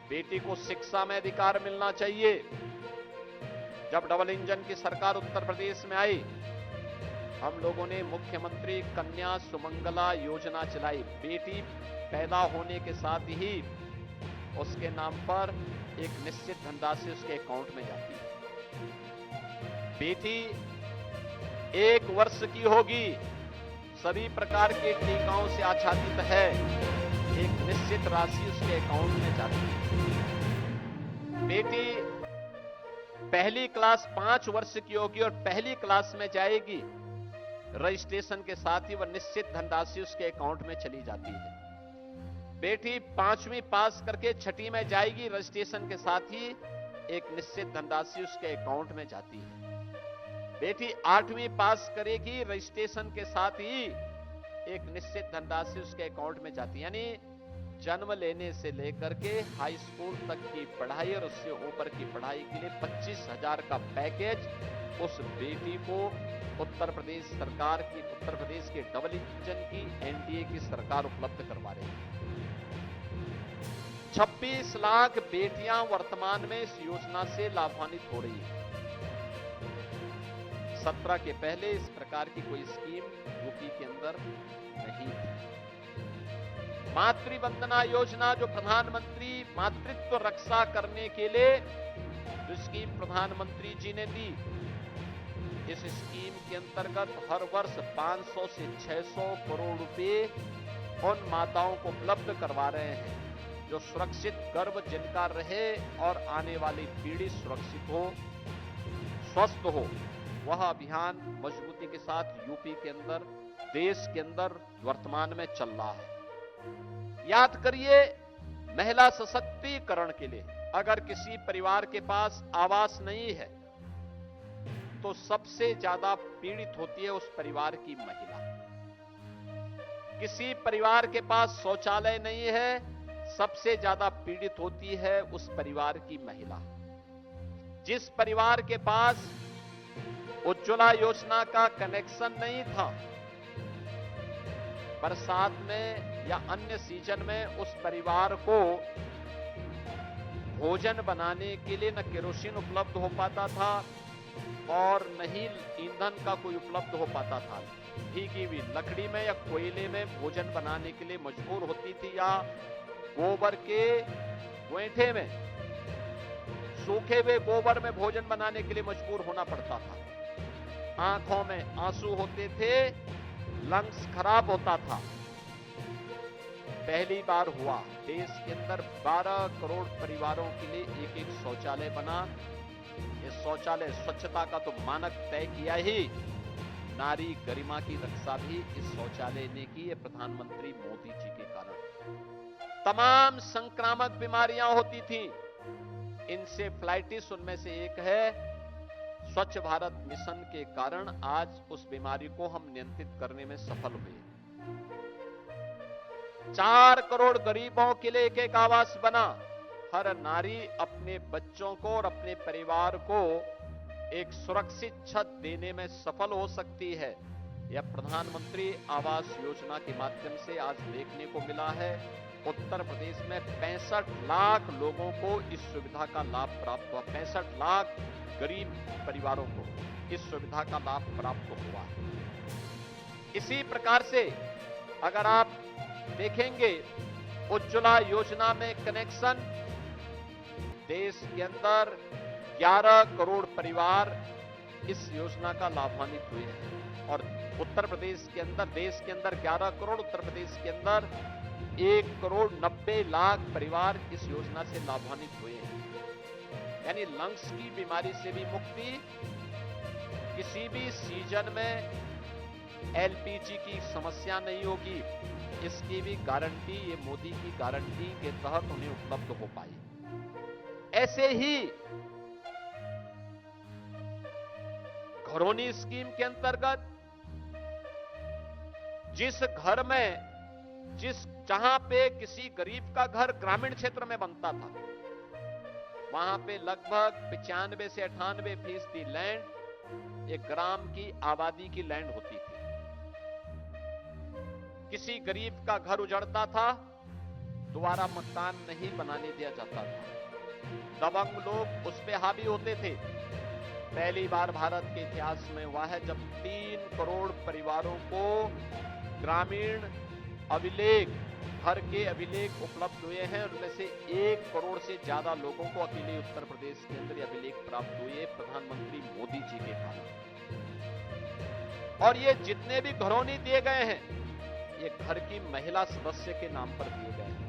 बेटी को शिक्षा में अधिकार मिलना चाहिए। जब डबल इंजन की सरकार उत्तर प्रदेश में आई, हम लोगों ने मुख्यमंत्री कन्या सुमंगला योजना चलाई। बेटी पैदा होने के साथ ही उसके नाम पर एक निश्चित धनराशि उसके अकाउंट में जाती है। बेटी 1 वर्ष की होगी, सभी प्रकार के टीकाओं से आच्छादित है, एक निश्चित राशि उसके अकाउंट में जाती है। बेटी पहली क्लास 5 वर्ष की होगी और पहली क्लास में जाएगी, रजिस्ट्रेशन के साथ ही वह निश्चित धनराशि उसके अकाउंट में चली जाती है। बेटी 5वीं पास करके 6ठी में जाएगी, रजिस्ट्रेशन के साथ ही एक निश्चित धनराशि उसके अकाउंट में जाती है। बेटी 8वीं पास करेगी, रजिस्ट्रेशन के साथ ही एक निश्चित धनराशि उसके अकाउंट में जाती है। यानी जन्म लेने से लेकर के हाई स्कूल तक की पढ़ाई और उससे ऊपर की पढ़ाई के लिए 25,000 का पैकेज उस बेटी को उत्तर प्रदेश सरकार की, उत्तर प्रदेश के डबल इंजन की एनडीए की सरकार उपलब्ध करवा रही है। 26 लाख बेटियां वर्तमान में इस योजना से लाभान्वित हो रही है। 17 के पहले इस प्रकार की कोई स्कीम यूपी के अंदर नहीं थी। मातृवंदना योजना जो प्रधानमंत्री मातृत्व रक्षा करने के लिए जो स्कीम प्रधानमंत्री जी ने दी, इस स्कीम के अंतर्गत हर वर्ष 500 से 600 करोड़ रुपए उन माताओं को उपलब्ध करवा रहे हैं जो सुरक्षित गर्भ जिनका रहे और आने वाली पीढ़ी सुरक्षित हो, स्वस्थ हो। वह अभियान मजबूती के साथ यूपी के अंदर, देश के अंदर वर्तमान में चल रहा है। याद करिए, महिला सशक्तिकरण के लिए अगर किसी परिवार के पास आवास नहीं है तो सबसे ज्यादा पीड़ित होती है उस परिवार की महिला। किसी परिवार के पास शौचालय नहीं है, सबसे ज्यादा पीड़ित होती है उस परिवार की महिला। जिस परिवार के पास उज्ज्वला योजना का कनेक्शन नहीं था, बरसात में या अन्य सीजन में उस परिवार को भोजन बनाने के लिए न केरोसिन उपलब्ध हो पाता था और न ही ईंधन का कोई उपलब्ध हो पाता था। भीगी हुई लकड़ी में या कोयले में भोजन बनाने के लिए मजबूर होती थी, या गोबर के गोईठे में, सूखे हुए गोबर में भोजन बनाने के लिए मजबूर होना पड़ता था। आंखों में आंसू होते थे, लंग्स खराब होता था। पहली बार हुआ देश के अंदर 12 करोड़ परिवारों के लिए एक एक शौचालय बना। ये शौचालय स्वच्छता का तो मानक तय किया ही, नारी गरिमा की रक्षा भी इस शौचालय ने की है प्रधानमंत्री मोदी जी के कारण। तमाम संक्रामक बीमारियां होती थी, इंसेफ्लाइटिस उनमें से एक है। स्वच्छ भारत मिशन के कारण आज उस बीमारी को हम नियंत्रित करने में सफल हुए। 4 करोड़ गरीबों के लिए एक एक आवास बना। हर नारी अपने बच्चों को और अपने परिवार को एक सुरक्षित छत देने में सफल हो सकती है। यह प्रधानमंत्री आवास योजना के माध्यम से आज देखने को मिला है। उत्तर प्रदेश में 65 लाख लोगों को इस सुविधा का लाभ प्राप्त हुआ। 65 लाख गरीब परिवारों को इस सुविधा का लाभ प्राप्त हुआ है। इसी प्रकार से अगर आप देखेंगे, उज्ज्वला योजना में कनेक्शन, देश के अंदर 11 करोड़ परिवार इस योजना का लाभान्वित हुए हैं। और उत्तर प्रदेश के अंदर, देश के अंदर 11 करोड़, उत्तर प्रदेश के अंदर 1 करोड़ 90 लाख परिवार इस योजना से लाभान्वित हुए हैं। यानी लंग्स की बीमारी से भी मुक्ति, किसी भी सीजन में एलपीजी की समस्या नहीं होगी, इसकी भी गारंटी ये मोदी की गारंटी के तहत उन्हें उपलब्ध हो पाई। ऐसे ही घरौनी स्कीम के अंतर्गत जिस घर में, जहां पे किसी गरीब का घर ग्रामीण क्षेत्र में बनता था, वहां पे लगभग 95 से 98% लैंड एक ग्राम की आबादी की लैंड होती थी। किसी गरीब का घर उजड़ता था दोबारा मकान नहीं बनाने दिया जाता था। दबंग लोग उस पे हावी होते थे। पहली बार भारत के इतिहास में हुआ है जब 3 करोड़ परिवारों को ग्रामीण अभिलेख, घर के अभिलेख उपलब्ध हुए हैं। उनमें से 1 करोड़ से ज्यादा लोगों को अकेले उत्तर प्रदेश के अंदर अभिलेख प्राप्त हुए प्रधानमंत्री मोदी जी के कारण। और ये जितने भी घरौनी दिए गए हैं, ये घर की महिला सदस्य के नाम पर दिए गए हैं।